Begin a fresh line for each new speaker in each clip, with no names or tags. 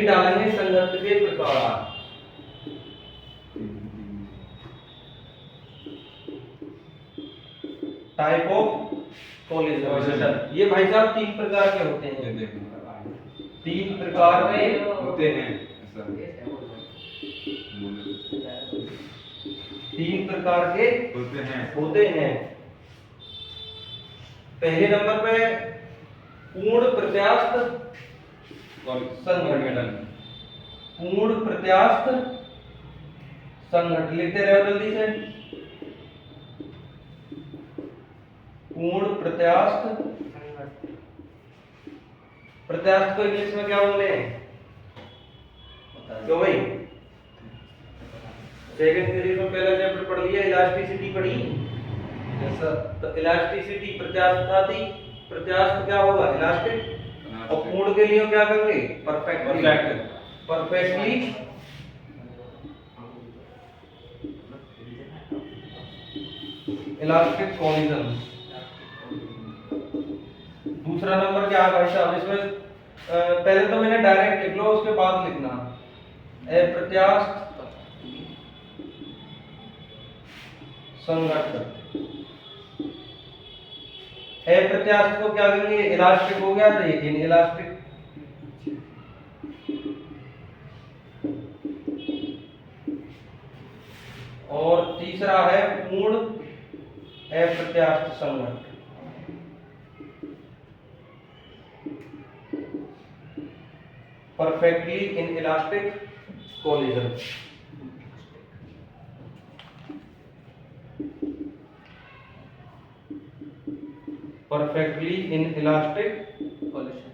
डालेंगे संघट्ट के प्रकार। Type of collision. ये भाई साहब तीन प्रकार के होते हैं। तीन प्रकार के
होते हैं।
तीन प्रकार के होते हैं। पहले नंबर पे पूर्ण प्रत्यास्थ संघटन। पूर्ण प्रत्यास्थ संघटन लिखते रहो जल्दी से। पूर्ण प्रत्यास्थ। प्रत्यास्थ को इंग्लिश में क्या बोले हैं? क्यों भाई? सेकंड सीरीज में पहला चैप्टर पढ़ लिया, इलास्टिसिटी पढ़ी। तो इलास्टिसिटी प्रत्यास्थता थी। प्रत्यास्थ क्या होगा? इलास्टिक। और पूर्ण के लिए क्या करेंगे? Perfectly elastic collision. दूसरा नंबर क्या है भाई साहब? इसमें पहले तो मैंने डायरेक्ट लिख लो, उसके बाद लिखना अप्रत्यास्थ संघटन। अप्रत्यास्थ को क्या करेंगे? इलास्टिक हो गया, तो ये इनइलास्टिक। और तीसरा है पूर्ण अप्रत्यास्थ संघटन। Perfectly inelastic collision. Perfectly inelastic collision.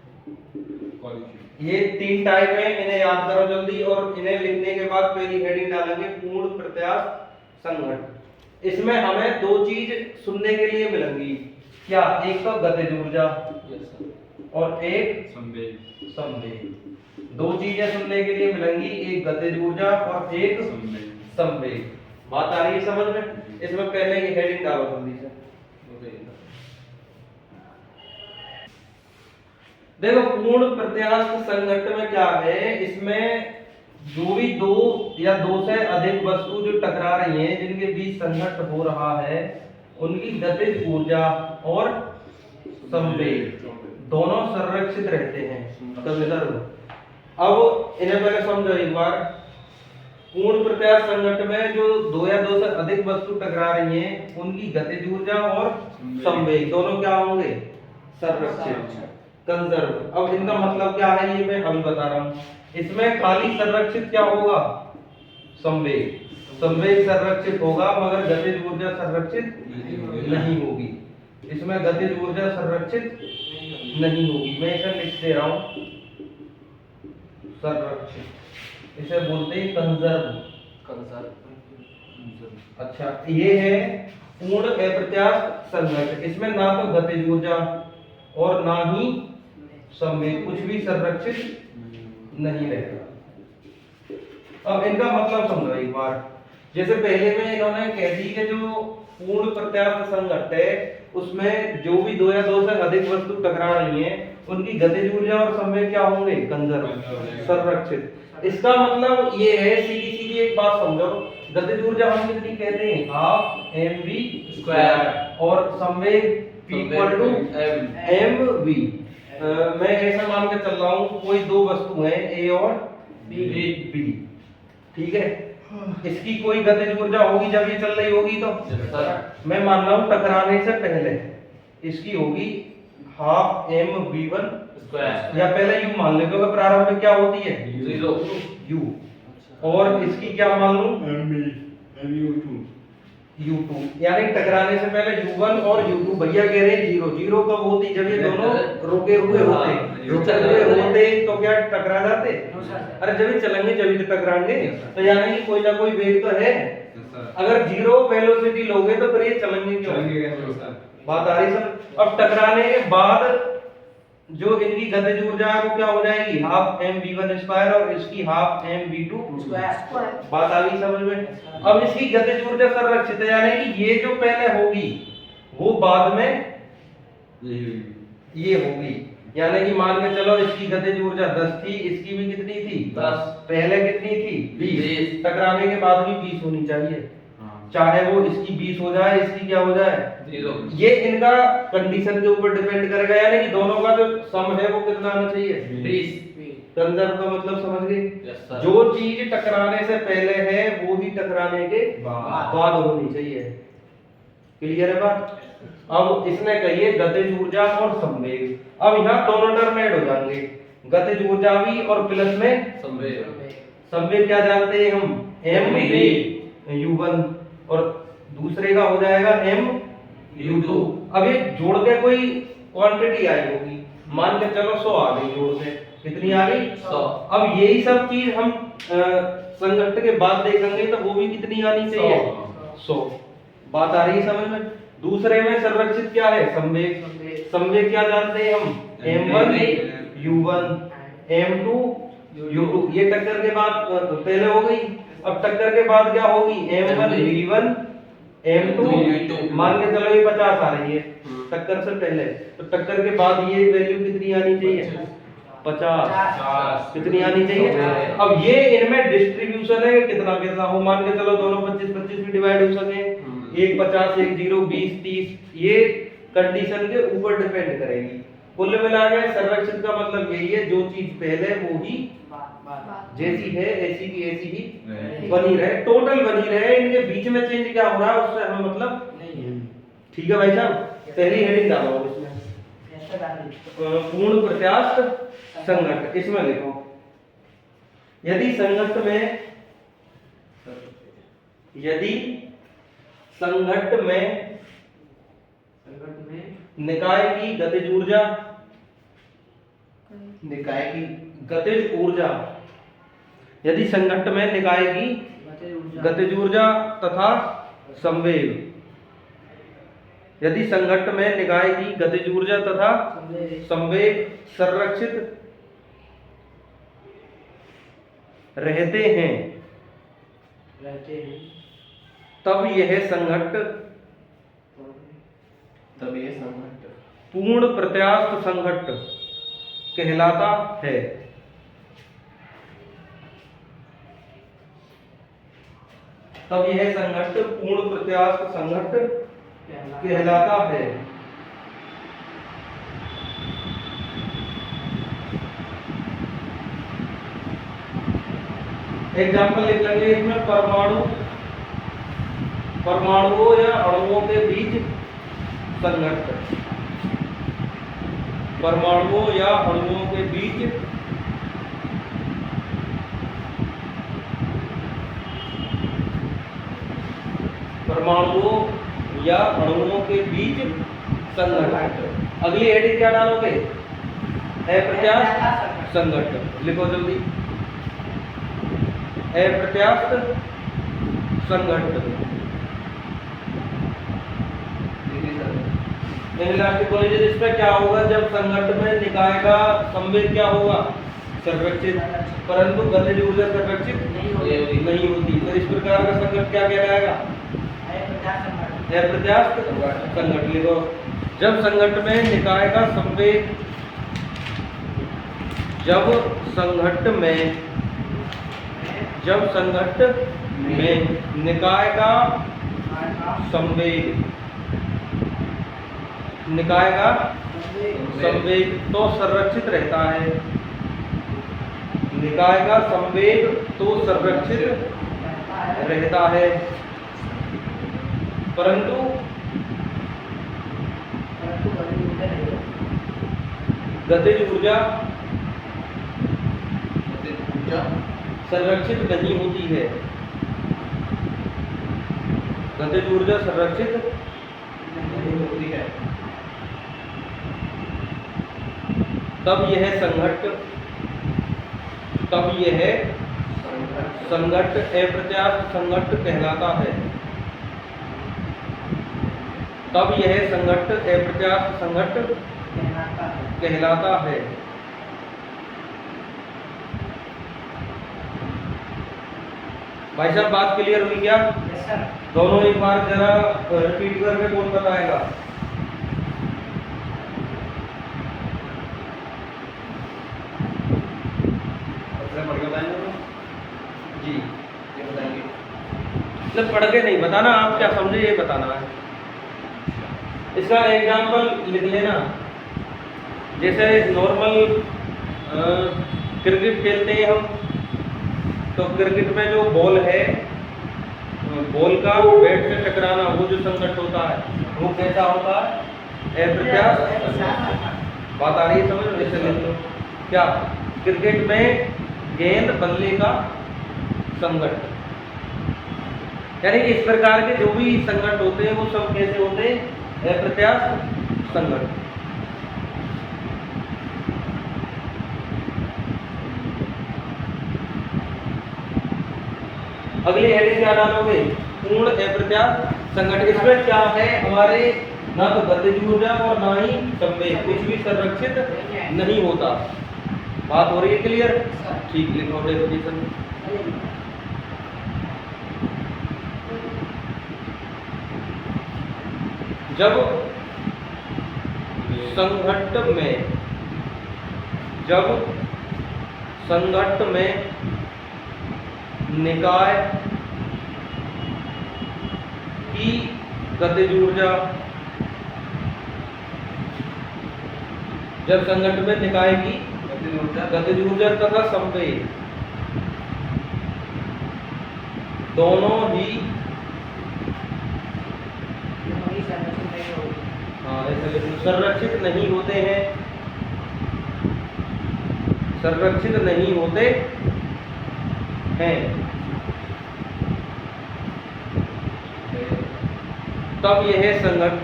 ये तीन टाइप है, इन्हें याद करो जल्दी। और इन्हें लिखने के बाद पहली हेडिंग डालेंगे पूर्ण प्रत्यास्थ संघटन। इसमें हमें दो चीज सुनने के लिए मिलेंगी। क्या? एक तो गतिज ऊर्जा और एक संवेग। दो चीजें सुनने के लिए मिलेंगी, एक गतिज ऊर्जा और एक संवेग। बात आ रही है समझ में? इसमें पहले ये हेडिंग डालो जल्दी से। देखो पूर्ण प्रत्यास्थ संघटन में क्या है? इसमें जो भी दो या दो से अधिक वस्तु जो टकरा रही हैं, जिनके बीच संघर्ष हो रहा है, उनकी गतिज ऊर्जा और संवेग दोनों संरक्षित रहते हैं। अब इन्हें पहले समझो एक बार। पूर्ण प्रत्यास्थ संघटन में जो दो या दो से अधिक वस्तु टकरा रही हैं, उनकी गतिज ऊर्जा और संवेग दोनों क्या होंगे? संरक्षित, कंजर्व। अब इनका मतलब क्या है ये मैं अभी बता रहा हूँ। इसमें खाली संरक्षित क्या होगा? संवेग। संवेग संरक्षित होगा, मगर गतिज ऊर्जा संरक्षित नहीं होगी। इसमें गतिज ऊर्जा संरक्षित नहीं होगी। मैं इसे लिख दे रहा हूँ, संरक्षित। इसे बोलते हैं कंजर्व। अच्छा, ये है पूर्ण अप्रत्यास्थ संघटन। इसमें ना तो गतिज ऊर्जा और ना ही संवेग, कुछ भी संरक्षित नहीं रहता। अब इनका मतलब समझो एक बार। जैसे पहले में इन्होंने कह दी कि जो पूर्ण प्रत्यास्थ संघटन है, उसमें जो भी दो या दो से अधिक वस्तु टकरा रही हैं, उनकी गतिज ऊर्जा और संवेग क्या होंगे? कंजर्व, संरक्षित। इसका मतलब ये है, सीधी सीधी एक बात समझो। गतिज ऊर्जा हम कितनी कहते हैं? Half mv²। और संवेग इक्वल टू mv। मैं ऐसा मान के चल रहा हूँ, कोई दो वस्तु है A और B। ठीक है, इसकी कोई गतिज ऊर्जा होगी जब ये चल रही होगी। तो मैं मान रहा हूँ टकराने से पहले इसकी होगी हाफ mv1²। या पहले u मान ले, क्योंकि प्रारंभ में क्या होती है? 0 u। और इसकी क्या मान लूं? u2। यानी टकराने से पहले u1 और u2। भैया कह रहे हैं 0 कब होती? जब ये दोनों रुके हुए होते तो क्या टकरा जाते? अरे जब ये चलेंगे जब ये टकराएंगे। तो यानी कि कोई ना कोई वेग तो है। अगर 0 वेलोसिटी लोगे तो फिर ये चलेंगे क्यों? बात आ रही सर? अब टकराने के बाद जो इनकी गतिज ऊर्जा है वो क्या हो जाएगी? हाफ mv1² और इसकी हाफ mv2²। बात आ गई समझ में? अब इसकी गतिज ऊर्जा संरक्षित है, यानी कि ये जो पहले होगी वो बाद में ये होगी। यानी कि मान के चलो इसकी गतिज ऊर्जा 10 थी, इसकी भी कितनी थी 10, पहले कितनी थी 20, टकराने के बाद भी 20 होनी चाहिए। चाहे वो इसकी 20 हो जाए, इसकी क्या हो जाए 0। ये इनका कंडीशन के ऊपर डिपेंड करेगा, यानी कि दोनों का जो सम है वो कितना आना चाहिए 20। कंजर्व का मतलब समझ गए? जो चीज टकराने से पहले है वो ही टकराने के बाद होनी चाहिए। क्लियर है बात? अब इसने कही है गतिज ऊर्जा और संवेग। अब यहाँ दोनों टर्म ऐड हो जाएंगे, गतिज ऊर्जा भी और प्लस में संवेग। संवेग क्या जानते हैं हम, m u1 और दूसरे का हो जाएगा m u2। अब ये जोड़ के कोई क्वांटिटी आई होगी, मान के चलो 100 आ गई, जोड़ के कितनी आ गई 100। अब यही सब चीज हम संघट्ट के बाद देखेंगे तो वो भी कितनी आनी चाहिए 100। बात आ रही है समझ में? दूसरे में संरक्षित क्या है संवेग। संवेग क्या जानते हैं हम, m1 u1 m2 u2। ये टक्कर के बाद पहले हो गई, अब टक्कर के बाद क्या होगी m1 v1 m2 v2। मान के चलो ये 50 आ रही है टक्कर से पहले, तो टक्कर के बाद ये वैल्यू कितनी आनी चाहिए 50। कितनी आनी चाहिए? अब ये इनमें डिस्ट्रीब्यूशन है कितना कितना हो, मान के चलो दोनों 25 25 में डिवाइड हो सके, एक 50 एक 0 20 30, ये कंडीशन के ऊपर डिपेंड करेगी। कुल मिला के संरक्षित का मतलब यही है जो चीज पहले वो ही जैसी है ऐसी की ऐसी ही बनी रहे, टोटल बनी रहे, इनके बीच में चेंज क्या हो रहा है उससे हमें मतलब नहीं है। ठीक है भाई साहब, पहली हेडिंग डालो इसमें, पूर्ण प्रत्यास्थ संघट्ट। इसमें लिखो यदि संघट्ट में निकाय की गतिज ऊर्जा यदि संघट्ट में निकाय की गतिज ऊर्जा तथा संवेग, यदि संघट्ट में निकाय की गतिज ऊर्जा तथा संवेग संरक्षित रहते हैं तब यह संघट्ट पूर्ण प्रत्यास्थ संघट्ट कहलाता है। तब यह संघट्ट पूर्ण प्रत्यास्थ संघट्ट कहलाता है। एग्जाम्पल लिख लेंगे इसमें, परमाणुओं या अणुओं के बीच संघट्ट, परमाणुओं या अणुओं के बीच परमाणुओं या अणुओं के बीच संघट्ट। अगली हेडिंग क्या डालोगे, अप्रत्यास्थ संघट्ट। लिखो जल्दी, अप्रत्यास्थ संघट्ट। इसमें क्या होगा, जब संघट्ट में निकाय का संवेग क्या होगा संरक्षित, परंतु गतिज ऊर्जा संरक्षित नहीं होती, तो इस प्रकार का संघट्ट क्या कहलाएगा अप्रत्यास्थ संघट्ट। लिखो, जब संघट्ट में निकाय का संवेग, जब संघट्ट में निकाय का संवेग तो संरक्षित रहता है, निकाय का संवेग तो संरक्षित रहता है, परंतु गतिज ऊर्जा संरक्षित नहीं होती है, गतिज ऊर्जा संरक्षित नहीं होती है। तब यह संघट्ट अप्रत्यास्थ संघट्ट कहलाता है। तब यह संघट्ट अप्रत्यास्थ संघट्ट कहलाता है। भाई साहब बात क्लियर हुई क्या? Yes sir. दोनों एक बार जरा रिपीट करके कौन बताएगा? जी
ये बताएंगे।
मतलब पढ़ के नहीं बताना, आप क्या समझे ये बताना है। इसका एग्जाम्पल लिख लेना, जैसे नॉर्मल क्रिकेट खेलते हैं हम, तो क्रिकेट में जो बॉल है, बॉल का बैट से टकराना, वो जो संघट्ट होता है वो कैसा होता है? अप्रत्यास्थ। बात आ रही है समझ? जैसे लिख लो क्या, क्रिकेट में गेंद बल्ले का संघट्ट, यानी कि इस प्रकार के जो भी संघट्ट होते हैं वो सब कैसे होते हैं? अप्रत्यास्थ संघट्ट। अगली हेडिंग क्या डालोगे? पूर्ण अप्रत्यास्थ संघट्ट। इसमें क्या है हमारे, ना तो गतिज ऊर्जा और ना ही संवेग, कुछ भी संरक्षित नहीं होता। बात हो रही है क्लियर? ठीक, लिखो डेफिनेशन। जब संघट्ट में निकाय की गतिज ऊर्जा, जब संघट्ट में निकाय की गतिज ऊर्जा तथा संवेग दोनों ही संरक्षित नहीं होते हैं, संरक्षित नहीं होते हैं, तब यह संघट्ट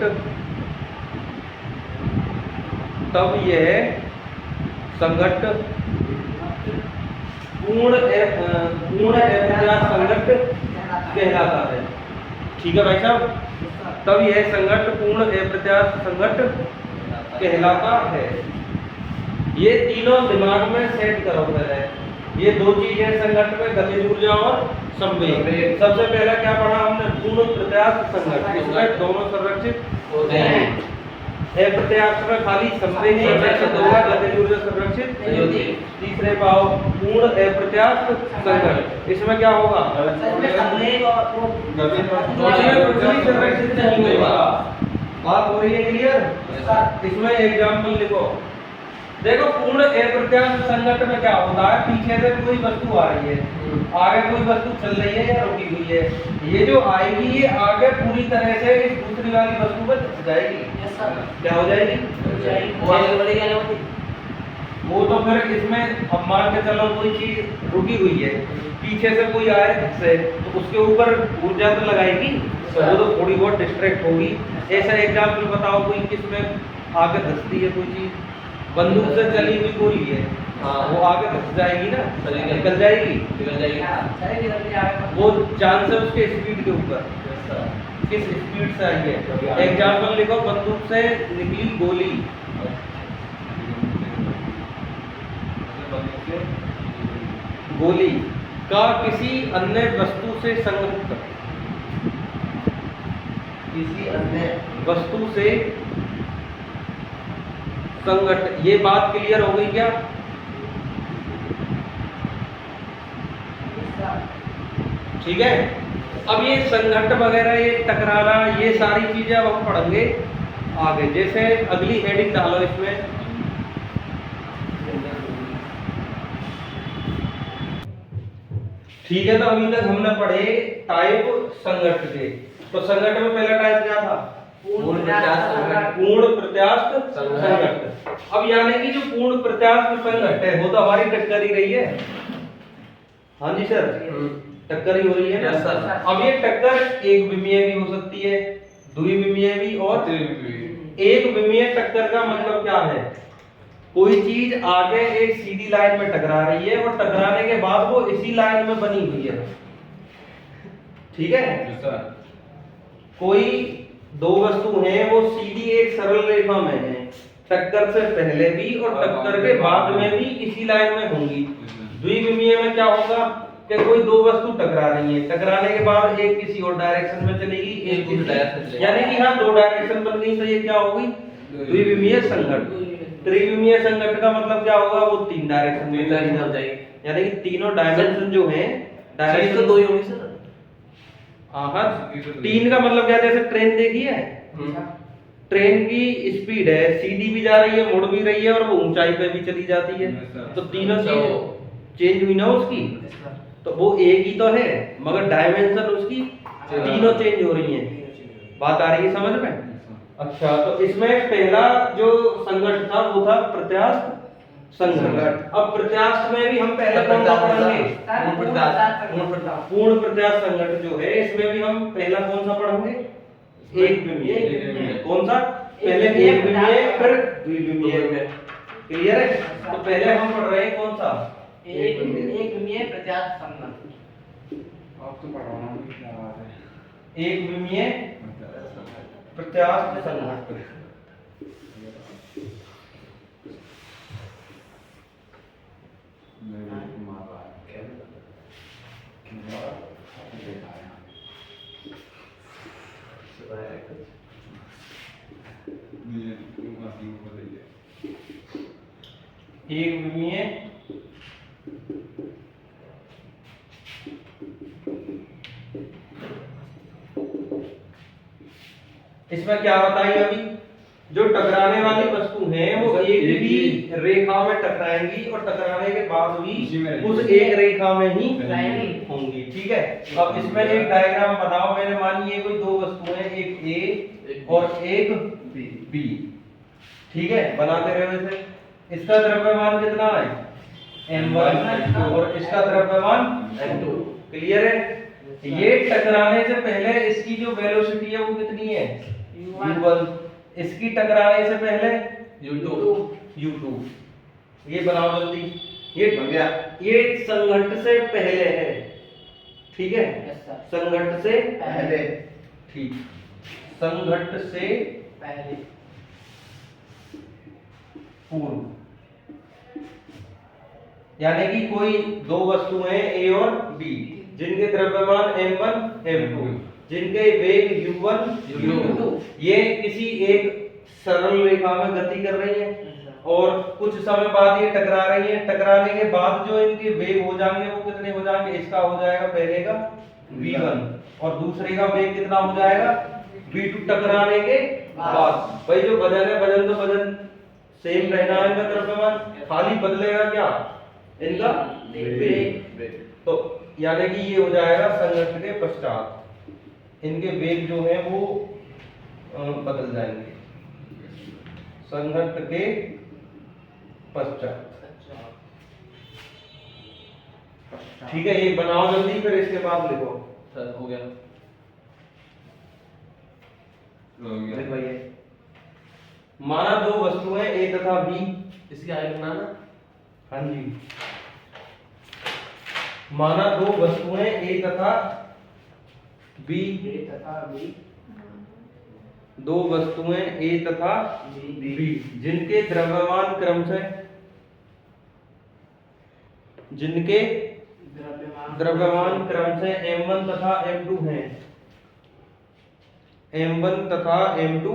पूर्ण अप्रत्यास्थ संघट्ट कहलाता है। ठीक है भाई साहब, तब यह संघट्ट पूर्ण अप्रत्यास्थ संघट्ट कहलाता है। ये तीनों दिमाग में सेट करो पहले। ये दो चीजें संघट्ट में, गतिज ऊर्जा और संवेग। सबसे पहले क्या पढ़ा हमने? पूर्ण प्रत्यास्थ संघट्ट, इसमें दोनों संरक्षित होते हैं। अप्रत्यास्थ में खाली संवेग संरक्षित होगा, गतिज ऊर्जा संरक्षित नहीं होती। तीसरे पाओ पूर्ण अप्रत्यास्थ संघट्ट, इसमें क्या होगा? संरक्षित नहीं होगा। बात हो रही है क्लियर? इसमें एग्जाम्पल लिखो। देखो, पूर्ण अप्रत्यास्थ संघट्ट में क्या होता है? पीछे से कोई वस्तु आ रही है, आगे कोई वस्तु चल रही है या रुकी हुई है, ये जो आएगी ये आगे पूरी तरह से इस दूसरी वाली वस्तु पर धस जाएगी। क्या हो जाएगी? वो आगे बढ़ेगी या नहीं? वो तो फिर इसमें अब मान के चलो कोई चीज रुकी हुई है, पीछे से कोई आए से, तो उसके ऊपर ऊर्जा तो लगाएगी, वो तो थोड़ी बहुत डिस्ट्रैक्ट होगी। ऐसा एग्जाम्पल बताओ कोई, किसमें आगे धसती है कोई चीज, बंदूक से चली हुई गोली है, वो आगे धस जाएगी ना, निकल जाएगी। वो चांस है उसके स्पीड के ऊपर, किस स्पीड से आई है। एग्जाम्पल लिखो, बंदूक से निकली गोली, गोली का किसी अन्य वस्तु से संघट्ट, किसी अन्य वस्तु से संघट्ट। ये बात क्लियर हो गई क्या? ठीक है। अब ये संघट्ट वगैरह, ये टकराना, ये सारी चीजें अब हम पढ़ेंगे आगे। जैसे अगली हेडिंग डालो इसमें, ठीक है। तो अभी तक हमने पढ़े टाइप संघट्ट के। तो संघट्ट में पहला टाइप क्या था? पूर्ण प्रत्यास्थ संघट्ट। अब यानी कि जो पूर्ण प्रत्यास्थ संघट्ट है वो तो हमारी टक्कर ही रही है। हाँ जी सर, टक्कर ही हो रही है ना सर। अब ये टक्कर एक विमीय भी हो सकती है, द्विविमीय भी और त्रिविमीय। एक विमीय टक्कर का मतलब क्या है? कोई चीज आगे एक सीधी लाइन में टकरा रही है और टकराने के बाद वो इसी लाइन में बनी हुई है। ठीक है। कोई दो वस्तु हैं, वो सीधी एक सरल रेखा में है, टक्कर से पहले भी और टक्कर के बाद में भी इसी लाइन में होंगी। द्विविमीय में क्या होगा कि कोई दो वस्तु टकरा रही है, टकराने के बाद एक किसी और डायरेक्शन में चलेगी, एक किसी डायरेक्शन, यानी कि हाँ दो डायरेक्शन बन गई, तो ये क्या होगी? द्विविमीय संघट्ट। त्रिविमीय संघट्ट का मतलब क्या होगा? वो तीन डायरेक्शन में हो जाएगी। यानी कि तीनों डायमेंशन जो हैं
चीज तो दो ही होंगी सर।
हाँ, तीन का मतलब क्या, जैसे ट्रेन देखी है, ट्रेन की स्पीड है, सीधी भी जा रही है, मुड़ भी रही है और वो ऊंचाई पे भी चली जाती है, तो तीनों चीज चेंज हुई ना उसकी, तो वो एक ही तो है मगर डायमेंशन उसकी तीनों चेंज हो रही हैं। बात आ रही है समझ में? अच्छा, तो इसमें पहला जो संघट था वो था प्रत्यास्थ संघट। अब प्रत्यास्थ में भी हम पहले कौन सा पढ़ेंगे? पूर्ण प्रत्यास्थ संघट जो है इसमें भी हम पहला कौन सा पढ़ेंगे? एक विमीय। कौन सा? पहले एक विमीय फिर द्विविमीय। क्लियर है? तो पहले हम पढ़ रहे हैं कौन सा?
एक विमीय प्रत्यास्थ संघट।
आप तो पढ़ाना भी क्या बात है।
एक विमीय प्रत्यास्थ संघट। एक विमीय इसमें क्या बताइए अभी, जो टकराने वाली वस्तु है वो एक ही रेखा में टकराएंगी और टकराने के बाद भी उस एक रेखा में ही होंगी। ठीक है, अब इसमें एक डायग्राम बनाओ। मैंने मानी ये कोई दो वस्तुएं, एक ए और एक बी। ठीक है, बनाते रहे वैसे। इसका द्रव्यमान कितना है? m1 और इसका द्रव्यमान m2। क्लियर है? ये टकराने से पहले इसकी जो वेलोसिटी है वो कितनी है? u1। इसकी टकराने से पहले u2। ये बनाओ जल्दी। ये
बन गया।
ये संघट्ट से पहले है। ठीक है, संघट्ट से
पहले।
ठीक, संघट्ट से
पहले
पूर्व। यानी कि कोई दो वस्तुएं A और B जिनके द्रव्यमान m1 m2, जिनके वेग u1 u2, ये किसी एक सरल रेखा में गति कर रही हैं और कुछ समय बाद ये टकरा रही हैं। टकराने के बाद जो इनके वेग हो जाएंगे वो कितने हो जाएंगे? इसका हो जाएगा पहले का v1 और दूसरे का वेग कितना हो जाएगा? v2 टकराने के बाद। भाई जो वजन है, वजन तो वजन सेम रहना है, इनका द्रव्यमान खाली बदलेगा क्या? इनका वेग। तो यानी कि ये हो जाएगा संघट्ट के पश्चात इनके वेग जो है वो बदल जाएंगे संघट्ट के पश्चात। ठीक है, ये बनाओ जल्दी, फिर इसके बाद लिखो।
सर हो गया।
लिख भाई। माना दो वस्तुएं A तथा B।
इसकी आगे बनाना।
हाँ जी, माना दो वस्तुएं A तथा B। दो वस्तुएं A तथा B जिनके द्रव्यमान क्रमशः m1 तथा m2 हैं। m1 तथा m2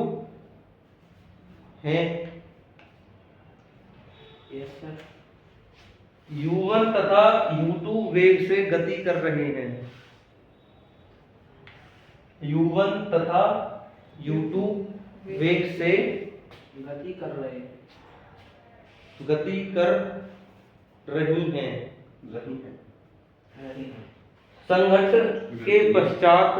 हैं। u1 तथा u2 वेग से गति कर रहे हैं। u1 तथा u2 वेग से
गति कर रही
रही हैं। संघट्ट के पश्चात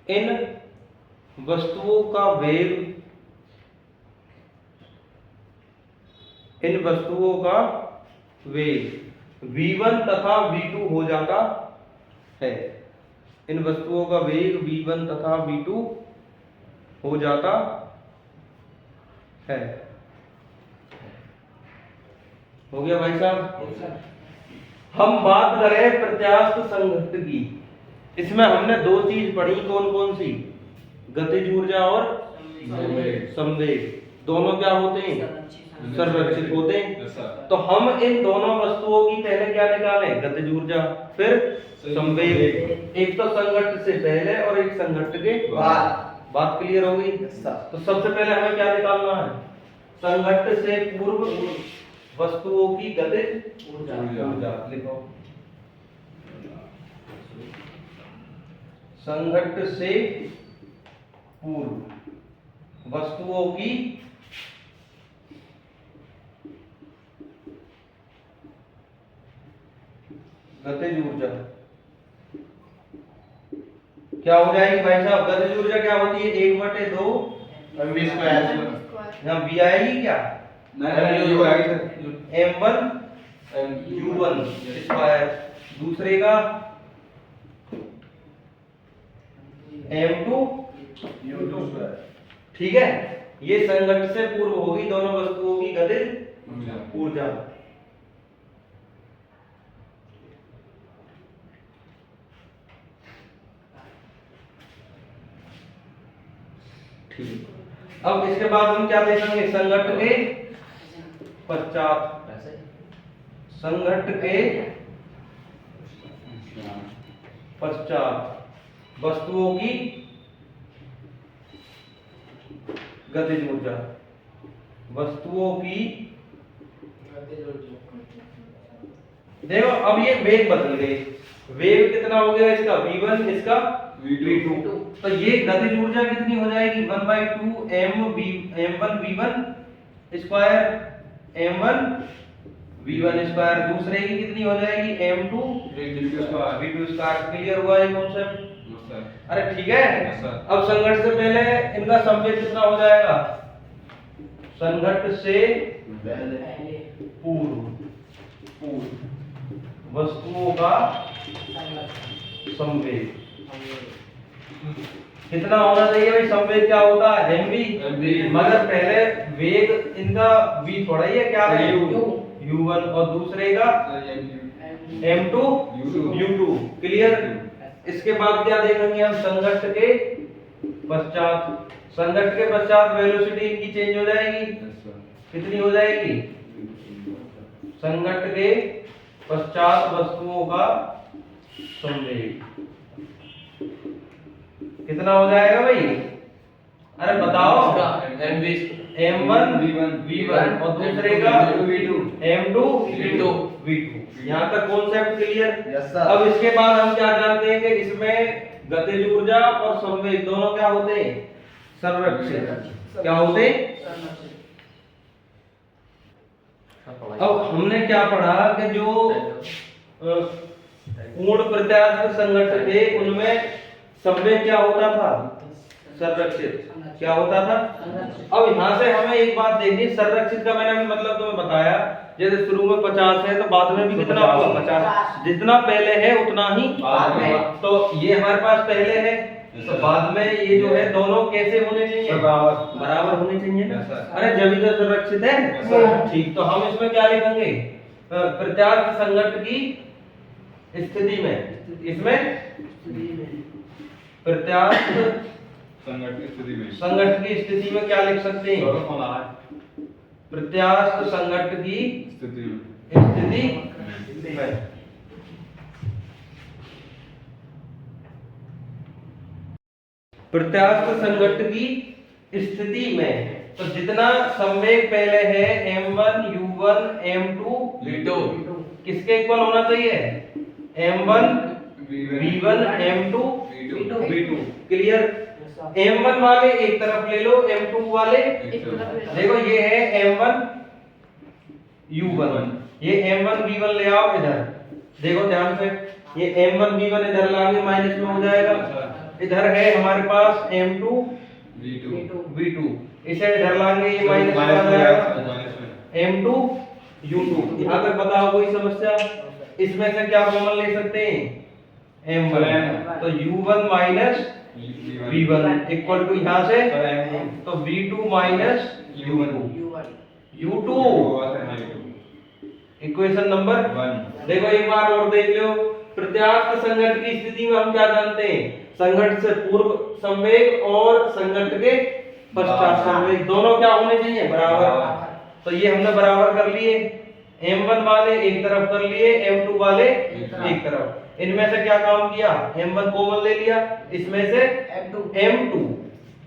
इन वस्तुओं का वेग v1 तथा v2 हो जाता है। इन वस्तुओं का वेग v1 तथा v2 हो जाता है। हो गया भाई साहब? हम बात करें प्रत्यास्थ संघट्ट की। इसमें हमने दो चीज पढ़ी, कौन कौन सी? गतिज ऊर्जा और संवेग। दोनों क्या होते हैं? संरक्षित होते हैं। तो हम इन दोनों वस्तुओं की पहले क्या निकालें? गतिज ऊर्जा, फिर संवेग। एक तो संघट्ट से पहले और एक संघट्ट के बाद। बात क्लियर हो गई? तो सबसे पहले हमें क्या निकालना है? संघट्ट से पूर्व वस्तुओं की गतिज ऊर्जा लिखो। संघट्ट से पूर्व वस्तुओं की गतिज ऊर्जा क्या हो जाएगी भाई साहब? गतिज ऊर्जा क्या होती है? 1/2
mv स्क्वायर
यहाँ बी आएगी क्या?
नहीं यू आएगी सर
m1 u1 स्क्वायर, दूसरे का m2 u2 स्क्वायर। ठीक है, ये संघट्ट से पूर्व होगी दोनों वस्तुओं की गतिज ऊर्जा। ठीक, अब इसके बाद हम क्या देखेंगे? संघट्ट के पश्चात, संघट्ट के पश्चात वस्तुओं की गतिज ऊर्जा, वस्तुओं की देखो अब ये वेग बदल गए। वेग कितना हो गया इसका? v1, इसका v2। तो ये गतिज ऊर्जा कितनी हो जाएगी? 1/2 m1 v1 square m1 v1 square, दूसरे की कितनी हो जाएगी? m2 v2 square. क्लियर हुआ ये कॉन्सेप्ट? अरे ठीक है। अब संघट्ट से पहले इनका समवेग कितना हो जाएगा? संघट्ट से पूर्व वस्तुओं का संवेग कितना होना चाहिए भाई? संवेग क्या होता है? mv। मगर पहले वेग इनका v थोड़ा ही है, क्या है? u1 और दूसरे का m2 u2। क्लियर? इसके बाद क्या देखेंगे हम? संघट्ट के पश्चात, संघट्ट के पश्चात वेलोसिटी इनकी चेंज हो जाएगी। कितनी हो जाएगी? संघट्ट के पश्चात वस्तुओं का संवेग कितना हो जाएगा भाई? अरे बताओ। m1 v1 और दूसरे का m2 v2। यहाँ तक कॉन्सेप्ट क्लियर? अब इसके बाद हम क्या जानते हैं कि इसमें गतिज ऊर्जा और संवेग दोनों क्या होते हैं? संरक्षित। क्या होते हैं? अब हमने क्या पढ़ा कि जो पूर्ण प्रत्यास्थ संघट्ट थे उनमें संवेग क्या होता था? संरक्षित। क्या होता था? अब यहाँ से हमें एक बात देखनी, संरक्षित का मैंने मतलब तुम्हें बताया, जैसे शुरू में 50 है तो बाद में भी कितना होगा? 50। जितना पहले है उतना ही बाद में। तो ये हमारे पास पहले है, तो बाद में ये जो है दोनों कैसे होने चाहिए? बराबर होने चाहिए। अरे जब इधर संरक्षित है ठीक, तो हम इसमें क्या लिखेंगे? प्रत्यास्थ संघट्ट की स्थिति में, इसमें प्रत्यास्थ संघट्ट की स्थिति में क्या लिख सकते हैं? प्रत्यास्थ संघट्ट की स्थिति में प्रत्यास्थ संघट्ट की स्थिति में तो जितना संवेग पहले है m1 u1 m2 v2 किसके इक्वल होना चाहिए? m1 v1 m2 v2। Clear? m1 वाले एक तरफ ले लो, m2 वाले देखो ये है m1 u1, ये m1 v1 ले आओ इधर। देखो ध्यान से, ये m1 v1 इधर लाएंगे माइनस में हो जाएगा। इधर है हमारे पास m2 v2, इसे इधर लाएंगे, ये माइनस में आ जाएगा m2 u2। यहाँ तक बताओ कोई समस्या? इसमें से क्या कॉमन ले सकते हैं? m1, तो u1 minus v1 equal to यहाँ से तो v2 minus u2 equation number 1। देखो एक बार और देख लो, प्रत्यास्थ संघट्ट की स्थिति में हम क्या जानते हैं? संघट्ट से पूर्व संवेग और संघट्ट के पश्चात संवेग दोनों क्या होने चाहिए? बराबर। तो ये हमने बराबर कर लिए, m1 वाले एक तरफ कर लिए, m2 वाले एक तरफ। इनमें से क्या काम किया? m1 कॉमन ले लिया, इसमें से m2।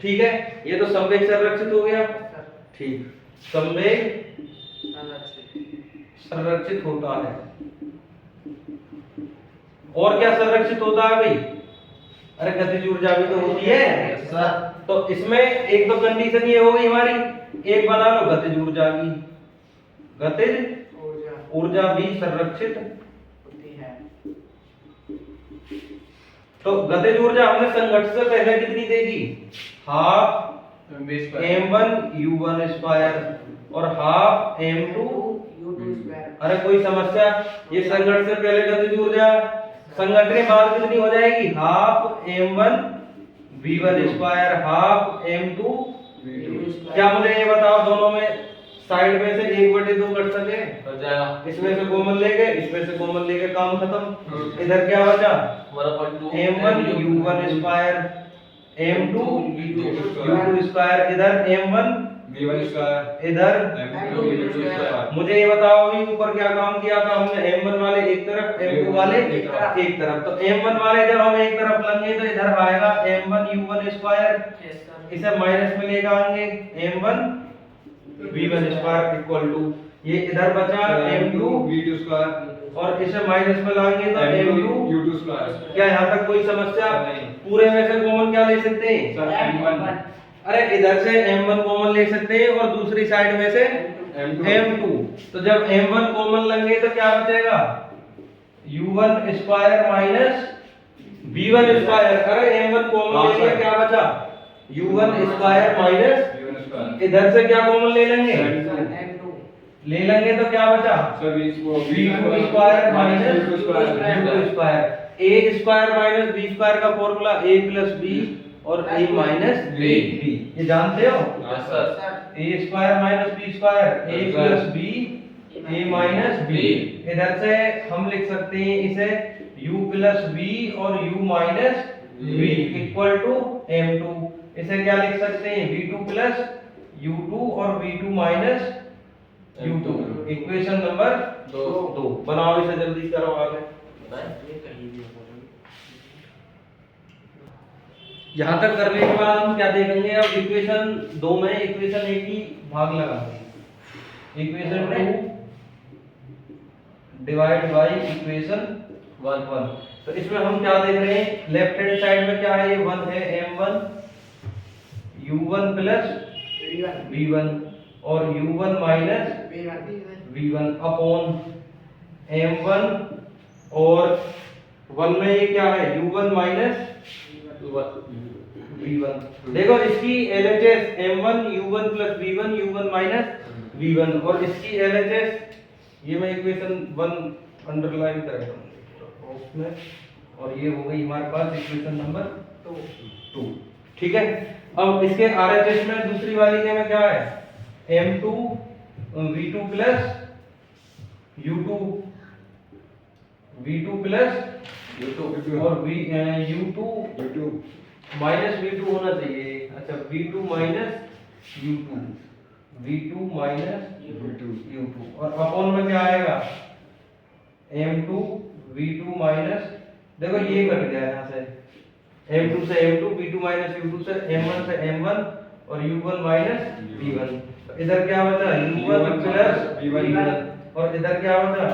ठीक है, ये तो संवेग संरक्षित हो गया।
सर
ठीक, संवेग
संरक्षित
संरक्षित होता है। और क्या संरक्षित होता है भाई? अरे गतिज ऊर्जा भी तो होती है
सर।
तो इसमें एक तो कंडीशन ये हो गई हमारी, एक बना लो गतिज ऊर्जा की, गतिज
ऊर्जा
ऊर्जा भी संरक्षित।
होती है।
तो गतिज ऊर्जा हमने संघट्ट से पहले कितनी देखी? हाफ m1 u1 स्क्वायर और हाफ m2
U2 स्क्वायर।
अरे कोई समस्या? ये संघट्ट से पहले गतिज ऊर्जा, संघट्ट के बाद कितनी हो जाएगी? Half m1 v1 square half m2 क्या मुझे ये बताओ, दोनों में साइड में से 1/2 कट सके?
हो जाएगा।
इसमें से कॉमन लेके, इसमें से कॉमन लेके काम खत्म। इधर क्या बचा? m1 u1 square m2 u2 square, इधर m1
v1 स्क्वायर
इधर।
m2 v2 square.
मुझे ये बताओ अभी ऊपर क्या काम किया था हमने? m1 वाले एक तरफ, m2 वाले
एक तरफ।
एक तरफ। तो m1 वाले जब हम एक तरफ लेंगे तो इधर आएगा m1 u1 square,
yes sir.
इसे माइनस में लेकर आएंगे m1 v1 square equal to, ये इधर बचा m2
v2 स्क्वायर
और इसे माइनस में लाएंगे तो m2
u2 स्क्वायर।
क्या यहाँ तक कोई समस्या?
नहीं।
पूरे में से कॉमन क्या ले सकते हैं?
सर m1
अरे इधर से m1 कॉमन ले सकते हैं और दूसरी साइड में से m2। तो जब m1 कॉमन लेंगे तो क्या बचेगा? u1 square minus v1 square. अरे m1 कॉमन ले लिया, क्या बचा? u1 square minus,
v1 square.
इधर से क्या कॉमन ले लेंगे?
M2
ले लेंगे तो क्या बचा?
Sir
v2 square minus
v2 square.
u2 square. a square minus b square का फॉर्मूला a प्लस b और a माइनस
b।
ये जानते हो?
Yes sir.
Sir
a square minus b square, a
Yes, sir.
Plus b, a minus b। इधर से हम लिख सकते हैं इसे u प्लस b और u minus b equal to m2। इसे क्या लिख सकते हैं? v2 प्लस u2 और v2 minus u2। Equation number 2। बनाओ इसे, जल्दी करो आगे।
ये कहीं भी हो
यहाँ तक करने के बाद हम क्या देखेंगे? अब इक्वेशन 2 में इक्वेशन 1 की भाग लगाएंगे। Equation 2 divide by equation 1। तो इसमें हम क्या देख रहे हैं? लेफ्ट हैंड साइड में क्या है? ये 1 है m1 u1 प्लस v1 और u1 minus v1 upon m1 और 1 में ये क्या है? u1 minus v1। देखो इसकी LHS m1 u1 plus v1 u1 minus v1 और इसकी LHS ये मैं इक्वेशन 1 अंडरलाइन करेगा उसमें, और ये हो गई हमारे पास इक्वेशन नंबर 2। ठीक है, अब इसके RHS में दूसरी वाली के में क्या है? m2 v2 plus u2 v2 plus और u2 माइनस v2 होना चाहिए। अच्छा v2 minus u2, v2 minus u2 और अपॉन में क्या आएगा? m2 v2 माइनस, देखो ये कट गया यहाँ से, m2 से m2, v2 माइनस u2 से m1 से m1 और u1 माइनस v1। तो इधर क्या बचा? u1 प्लस v1 और इधर क्या बचा?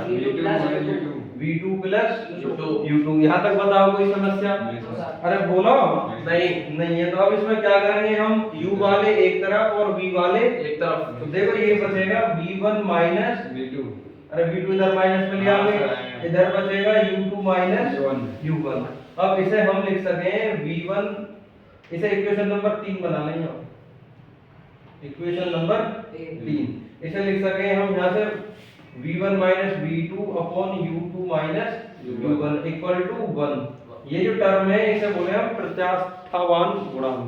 v2 plus u2। यहाँ तक बताओ कोई समस्या? अरे बोलो। नहीं है। तो अब इसमें क्या करेंगे हम? u वाले एक तरफ और v वाले एक तरफ। तो देखो ये बचेगा v1 माइनस v2। अरे v2 इधर माइनस में ले आओगे, इधर बचेगा u2 माइनस u1। अब इसे हम लिख सके v1, इसे इक्वेशन नंबर 3 बना लेंगे हम। इक्वेशन नंबर 3 इसे लिख सके हम यहाँ से v1 minus v2 upon u2 minus u1 equal to 1। ये जो टर्म है इसे बोले हम प्रत्यास्थावान गुणांक,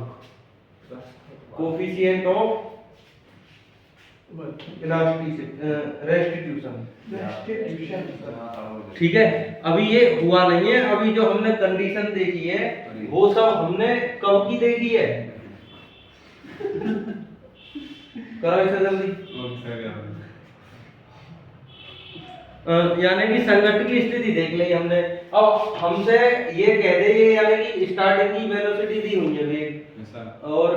कोफिशिएंट ऑफ रेस्टिट्यूशन। ठीक है, अभी ये हुआ नहीं है। अभी जो हमने कंडीशन देखी है वो सब हमने कब की देखी है? करो इसे जल्दी। यानी कि संगठन की स्थिति देख ली हमने। अब हमसे ये कह दे, ये यानी कि स्टार्टिंग की वेलोसिटी दी हुई है वेग,
सर
और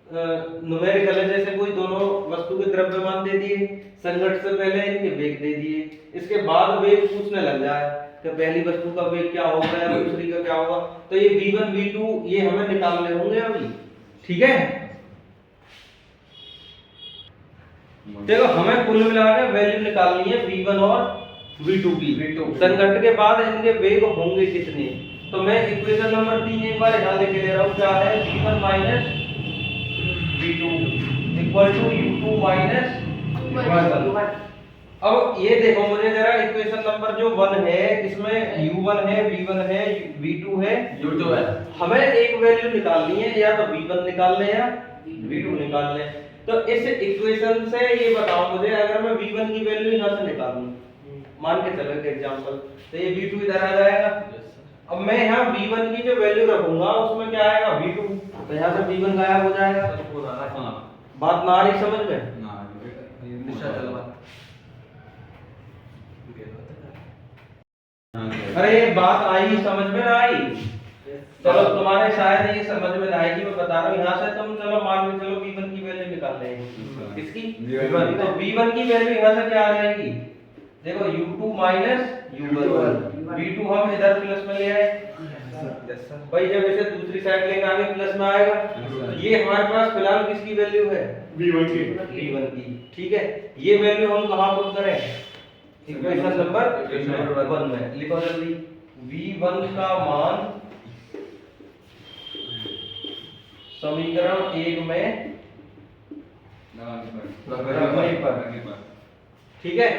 न्यूमेरिकल है, जैसे कोई दोनों वस्तु के द्रव्यमान दे दिए, संघट से पहले इनके वेग दे दिए, इसके बाद वेग पूछने लग जाए कि पहली वस्तु का वेग क्या होगा या दूसरी का क्या होगा, तो ये v1 v2 ये हमें निकालने होंगे अभी। ठीक है, देखो हमें कुल मिला के वैल्यू निकालनी है v1 और v2 की। संघट के बाद इनके वेग होंगे कितने, तो मैं इक्वेशन नंबर 3 एक बार यहाँ लेके ले रहा हूँ, क्या है v1 minus v2 equal to u2 minus v1। अब ये देखो मुझे जरा इक्वेशन नंबर जो 1 है इसमें u1 है, v1 है, v2 है,
U2 है।
हमें एक वैल्यू निकालनी है, या तो v1 निकाल लें या v2 निकाल लें। तो इस इक्वेशन से ये बताओ मुझे, अगर मैं v1 की वैल्यू यहाँ से निकालूं, मान के चलो एक एग्जांपल, तो ये v2 इधर आ जाएगा। अब मैं यहाँ v1 की जो वैल्यू रखूंगा उसमें क्या आएगा v2, तो यहाँ से v1 गायब हो जाएगा।
हाँ
बात ना आ रही समझ में?
ना
निशा चल बात।
हाँ
अरे ये बात आई समझ में ना आई? चलो तुम्हारे शायद ये समझ में ना आएगी, मैं बता रहा हूँ। यहाँ से तुम चलो मान के चलो v1 की वैल्यू निकाल लेंगे, किसकी? v1। तो v1 की वैल्यू यहाँ से क्या आ जाएगी, देखो u2 माइनस u1, v2 हम इधर प्लस में ले आए भाई, जब इसे दूसरी साइड लेके आगे प्लस में आएगा, ये हमारे पास फिलहाल किसकी वैल्यू है,
v1 की।
v1 की। ठीक है, ये वैल्यू हम कहाँ पुट करें, इक्वेशन नंबर 1 में लिखो जल्दी। v1 का मान समीकरण 1 में रखने पर, ठीक है,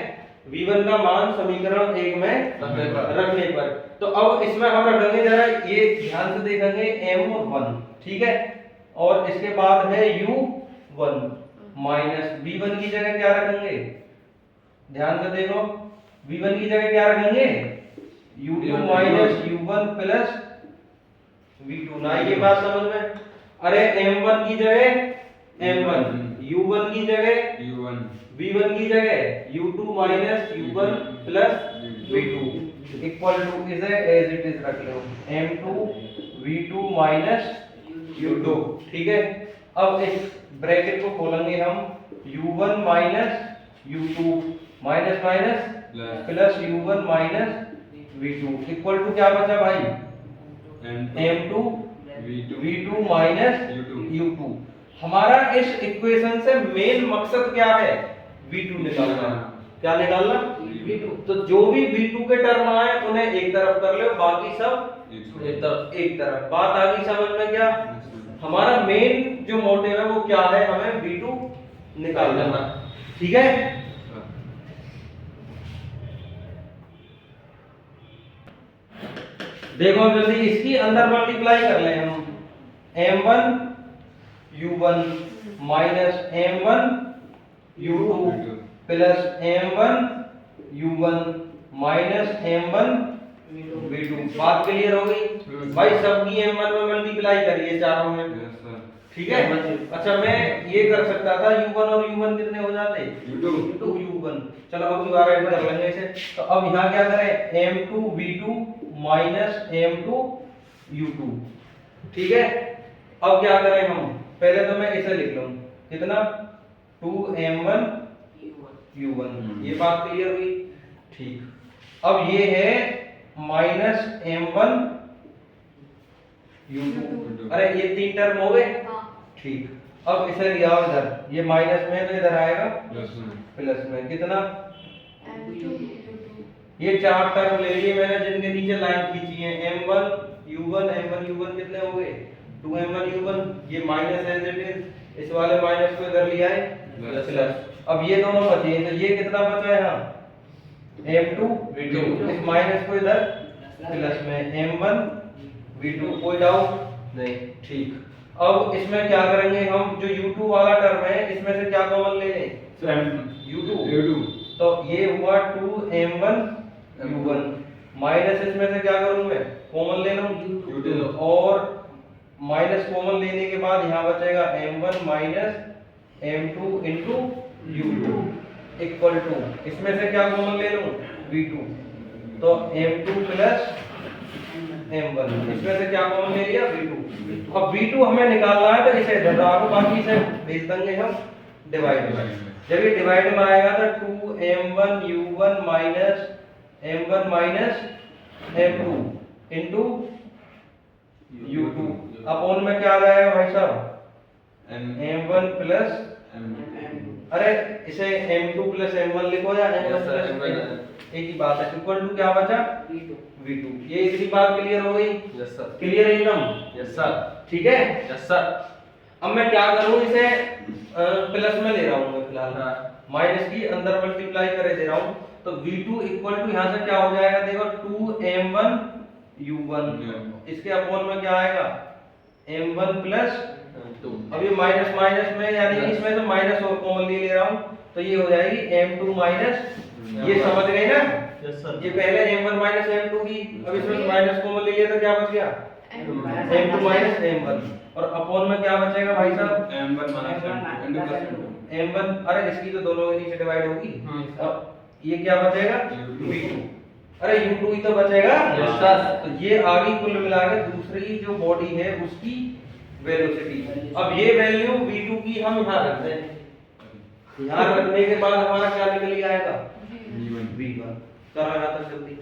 v1 का मान समीकरण 1 में रखने पर। तो अब इसमें हम रखेंगे, जरा ये ध्यान से देखेंगे, m1, ठीक है, और इसके बाद है u1 माइनस v1 की जगह क्या रखेंगे, ध्यान से देखो, v1 की जगह क्या रखेंगे, u2 minus u1 plus v2 ना, ये बात समझ में? अरे m1 की जगह m1, u1 की जगह
U1
v1 की जगह u2 minus u1 plus v2 equal to इसे एज इट इज रख लो, m2 v2 माइनस u2। ठीक है, अब इस ब्रैकेट को खोलेंगे हम, u1 minus u2 minus minus plus u1 minus v2 equal to क्या बचा भाई, m2 v2 माइनस u2। हमारा इस इक्वेशन से मेन मकसद क्या है, v2 निकालना। क्या निकालना, v2। तो जो भी v2 के टर्म आए उन्हें एक तरफ कर लो, बाकी सब एक तरफ। बात आ गई समझ में? क्या हमारा मेन जो मोटिव है वो क्या है, हमें v2 निकालना। ठीक है, देखो जल्दी इसकी अंदर मल्टीप्लाई कर लें हम, m1 u1 minus m1 u2 plus m1 u1 minus m1 v2। बात क्लियर हो गई भाई? सबकी m1 में मल्टीप्लाई करिए चारों में, ठीक है। अच्छा मैं ये कर सकता था, u1 और u1 कितने हो जाते, u2 u1। चलो अब दोबारा ऐड कर लेंगे इसे। तो अब यहाँ क्या करें, m2 v2 minus m2 u2। ठीक है, अब क्या करें हम, पहले तो मैं इसे लिख लूं, कितना 2m1 u1। ये बात क्लियर हुई? ठीक, अब ये है माइनस m1 u2। अरे ये तीन टर्म हो गए, ठीक। अब इसे लिया इधर, ये माइनस में है तो इधर आएगा प्लस में, कितना, ये चार टर्म ले लिए मैंने जिनके नीचे लाइन खींची है, m1 u1 कितने हो गए, 2m1 u1। ये माइनस एज इट इज, इस वाले माइनस को इधर लिया है प्लस। अब ये दोनों बचे हैं, तो ये कितना बचा है यहाँ, m2 v2, इस माइनस को इधर प्लस में m1 v2। कोई डाउट नहीं? ठीक, अब इसमें क्या करेंगे हम, जो u2 वाला टर्म है इसमें से क्या कॉमन ले लें, u2। तो ये हुआ 2m1 u1 माइनस इसमें से क्या करूं मैं, कॉमन ले लूं u2, और माइनस कॉमन लेने के बाद यहाँ बचेगा m1 minus m2 into u2 equal to, इसमें से क्या कॉमन ले लूं, v2। तो m2 प्लस m1। इसमें से क्या कॉमन ले लिया v2। अब v2 हमें निकालना है तो इसे इधर रखो, बाकी इसे भेज देंगे हम डिवाइड में। जब ये डिवाइड में आएगा तो 2m1 u1 minus m1 minus m2 into u2 upon में क्या आ जाएगा भाई साहब m1 प्लस, अरे इसे m2 प्लस m1 लिखो या m1 प्लस एक ही बात है, इक्वल टू क्या बचा v2। ये इतनी बात क्लियर हो गई?
Yes sir.
क्लियर एकदम?
Yes sir.
ठीक है।
Yes sir.
अब मैं क्या करूं, इसे प्लस में ले रहा हूं मैं फिलहाल,
हाँ।
माइनस की अंदर मल्टीप्लाई करे दे रहा हूं, तो v2 इक्वल टू यहां से क्या हो जाएगा देखो 2m1 u1, इसके अपॉन में क्या आएगा m1 प्लस, अब ये माइनस माइनस में यानी कि इसमें से माइनस और कॉमन ले रहा हूं तो ये हो जाएगी m2 माइनस, ये समझ गए ना?
Yes sir.
ये पहले m1 माइनस m2 की, अब इसमें से माइनस कॉमन ले लिया तो क्या बच गया m2 माइनस m1, और अपॉन में क्या बचेगा भाई साहब
m1 minus m2 plus
m1, अरे इसकी तो दोनों के नीचे डिवाइड होगी, अब ये क्या बचेगा v2, अरे u2 ही तो बचेगा।
Yes, sir।
तो ये आ गई कुल मिला के दूसरी जो बॉडी है उसकी वेलोसिटी। अब ये वैल्यू v2 की हम यहाँ रखते हैं, यहाँ रखने के बाद हमारा क्या निकल के आएगा v1। कर रहा था जल्दी।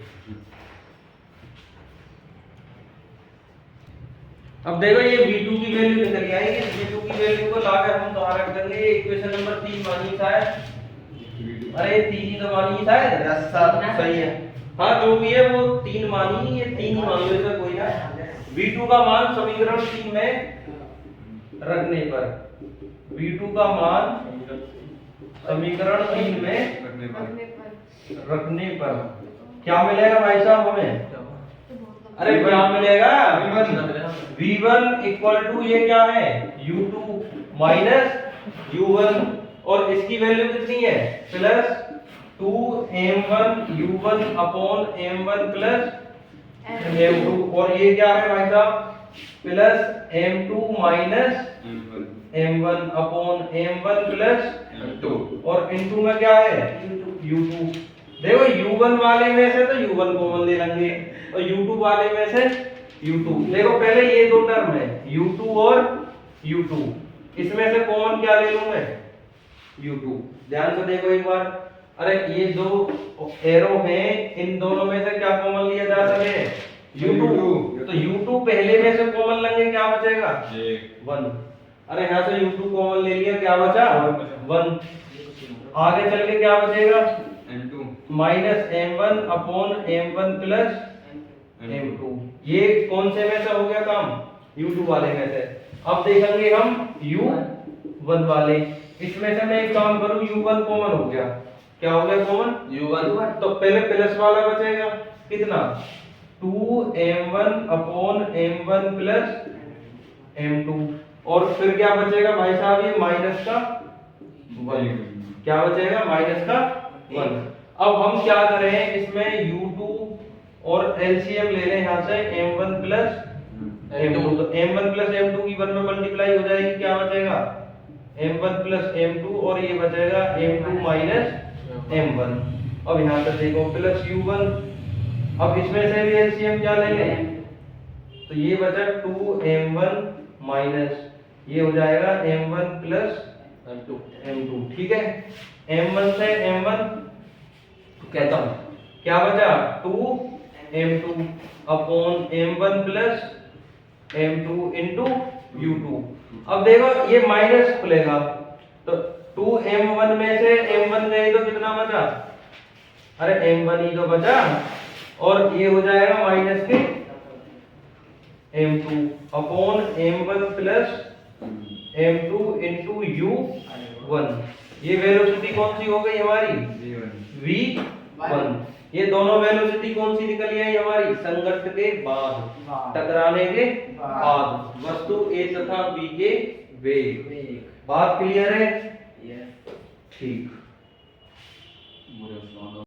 अब देखो ये v2 की वैल्यू निकल के आएगी, v2 की वैल्यू को लाकर हम कहाँ रख देंगे, इक्वेशन नंबर 3 मानी शायद, अरे 3 ही तो मानी शायद। यस सर, सही है। हाँ जो भी है वो 3 मानी, ये 3 ही मान लो, इसमें कोई ना। v2 का मान समीकरण 3 में रखने पर, v2 का मान समीकरण 3 में रखने पर क्या मिलेगा भाई साहब हमें, अरे क्या मिलेगा v1 इक्वल टू ये क्या है u2 माइनस u1, और इसकी वैल्यू कितनी है plus 2m1 u1 upon m1 plus m2, और ये क्या है भाई साहब plus m2 minus m1 upon m1 plus
m2,
और इनटू में क्या है u2। देखो u1 वाले में से तो u1 कॉमन ले लेंगे और u2 वाले में से u2। देखो पहले ये दो टर्म है u2 और u2, इसमें से कॉमन क्या ले लूं मैं u2। ध्यान से देखो एक बार, अरे ये दो एरो हैं, इन दोनों में से क्या कॉमन लिया जा सके u2, तो u2 पहले में से कॉमन लेंगे क्या बचेगा 1, अरे यहाँ से u2 कॉमन ले लिया क्या बचा 1, आगे चल के क्या बचेगा
m2
minus m1 upon m1 plus m2। ये कौन से में से हो गया काम u2 वाले में से। अब देखेंगे हम u1 वाले, इसमें से मैं एक काम करूं u1 कॉमन हो गया, क्या हो गया कॉमन
u1,
तो पहले प्लस वाला बचेगा कितना 2m1 upon m1 plus m2, और फिर क्या बचेगा भाई साहब ये माइनस का 1, क्या बचेगा माइनस का 1। अब हम क्या करें इसमें u2 और एलसीएम ले लें यहाँ से m1 प्लस m2, तो m1 प्लस m2 की 1 में मल्टीप्लाई हो जाएगी, क्या बचेगा m1 प्लस m2, और ये बचेगा m2 माइनस m1। अब यहाँ से देखो प्लस u1, अब इसमें से भी एलसीएम क्या ले लें, तो ये बचा 2m1 माइनस ये हो जाएगा m1 प्लस m2, ठीक है। m1 से m1 कहता हूं क्या बचा 2m2 upon m1 plus m2 into u2। अब देखो ये माइनस खुलेगा तो 2m1 में से m1 गए तो कितना बचा, अरे m1 ही तो बचा, और ये हो जाएगा माइनस के m2 upon m1 plus m2 into u1। ये वेलोसिटी कौन सी हो गई हमारी v1। ये दोनों वेलोसिटी कौन सी निकली है हमारी संघर्ष के बाद, टकराने के बाद, वस्तु A तथा B के वेग। बात क्लियर है? ठीक।